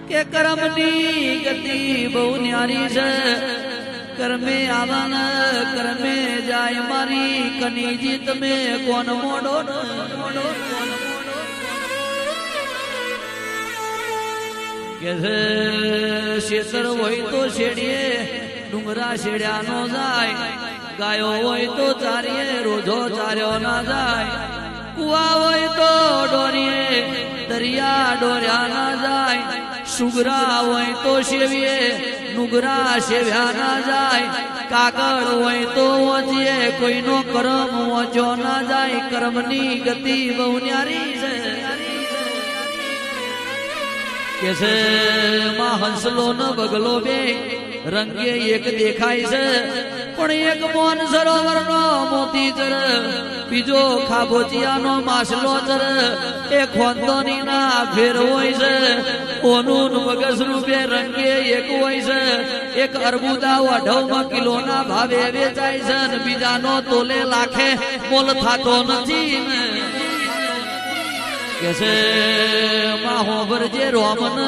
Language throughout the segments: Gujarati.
કે કર્મની ગતિ બહુ ન્યારી છે કર્મે આવન કર્મે જાય મારી કનીજી તમે કોણ મોડો કે શેતર હોય તો શેડીએ ડુંગરા શેડ્યા નો જાય ગાયો હોય તો ચારીએ રોજો ચાર્યો ના જાય કુવા હોય તો ડોરીએ દરિયા ડોર્યા ના જાય સુગરા હોય તો શેવીએ નુગરા શેવ્યા ના જાય કાગળ હોય તો વાંચીએ કોઈનો કર્મ વાંચો ના જાય કર્મની ગતિ બહુ ન્યારી છે કે છે માં હંસલો ન બગલો બે રંગે એક દેખાય છે પણ એક મોન સરોવર નો મોતી ચર બીજો ખાબોચિયાનો માસલો ચર એ ખોંદોની ના ફેર હોય છે ઓનું મગજ રૂપે રંગે એક હોય છે એક અરબુદા 28 કિલોના ભાવે વેચાય છે અને બીજાનો તોલે લાખે મોલ થાતો નથી કે છે માહોબર જે રોમન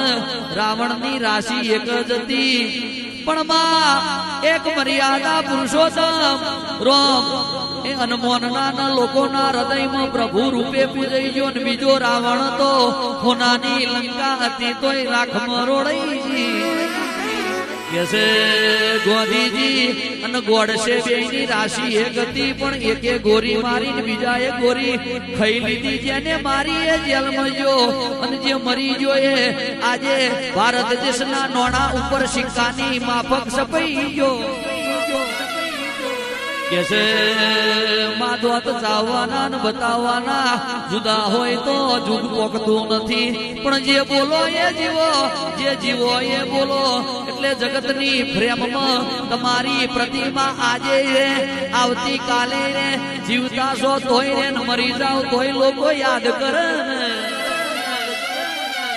રાવણની રાશિ એક જ હતી પણ માં એક મર્યાદા પુરુષોત્તમ રોમ એ અનમોનના લોકોના હૃદયમાં પ્રભુ રૂપે પૂજાઈ ગયો ને બીજો રાવણ તો હોનાની લંકા હતી તોય રાખમાં રોડાઈ કે છે ગોધીજી અને ગોડશે બેની રાશિ એક હતી પણ એકે ગોરી મારીને બીજા એ ગોરી ખાઈ લીધી જેને મારી એ જેલમાં ગયો અને જે મરી ગયો એ આજે ભારત દેશના નોણા ઉપર સિક્કાની માફક સપાઈ ગયો કે છે માધવત ચાવવાના ને બતાવવાના જુદા હોય તો જુગ પોકતું નથી પણ જે બોલો એ જીવો જે જીવો એ બોલો એટલે જગતની પ્રેમમાં તમારી પ્રતિમા આજે રે આવતી કાલે રે જીવતા છો તોય રે ને મરી જાવ તોય લોકો યાદ કરે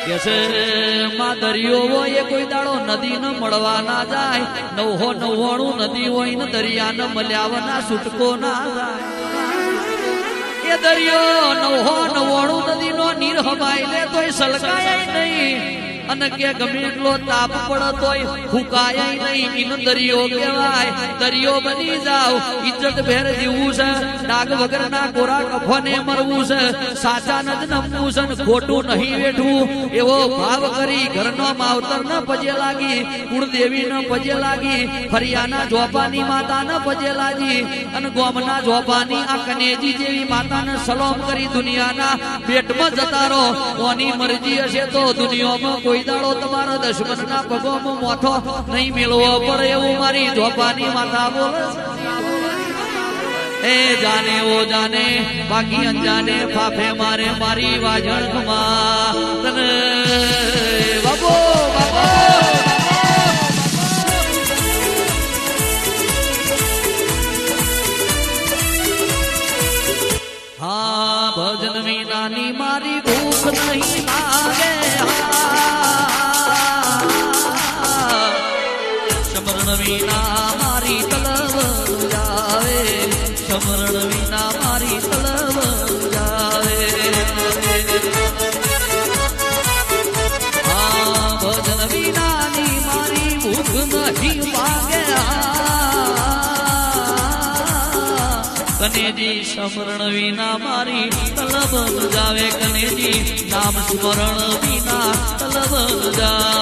કે છે માં દરિયો હોય કોઈ દાડો નદી ન મળવા ના જાય 999 નદી હોય ને દરિયા ન મળ્યાવના છૂટકો ના જાય એ દરિયો 999 નદી નો નીર હમાય લે તોય સલકાય નહીં અને કે ગમે એટલો તાપ પડે તોય ફૂકાય નહીં ઇન દરિયો કહેવાય દરિયો બની જાવ ઇજ્જત ભેર જીવવું છે ડાગ વગરના કોરા કફને મરવું છે સાચા ન જ નમવું છે ખોટું નહીં વેઠવું એવો ભાવ કરી ઘરનો માવતર ન પજે લાગી કુળદેવી ન પજે લાગી ફરિયાના જોપાની માતા ન પજે લાગી અને ગોમના જોપાની આ કનેજી જેવી માતાને સલામ કરી દુનિયાના પેટમાં જતા રહો કોની મરજી હશે તો દુનિયામાં કોઈ દાડો તમારા દુશ્મનના પગોમાં મોથો નહીં મેળવો પડે એવું મારી જોપાની માતા બોલે એ જાને ઓ જાને બાકી અંજાને ફાફે મારે મારી વાજણમાં તને બાબો બાબો હા ભજન વિનાની મારી ભૂખ નહીં લાગે સમરણ વિના મારી તલબ જાવે સમરણ વિના મારી તલબ જાવે હા ભજન વિનાની મારી ભૂખ નહીં લાગે કનેજી સ્મરણ વિના મારી તલબ જાવે કનેજી નામ સ્મરણ વિના તલબ જાવે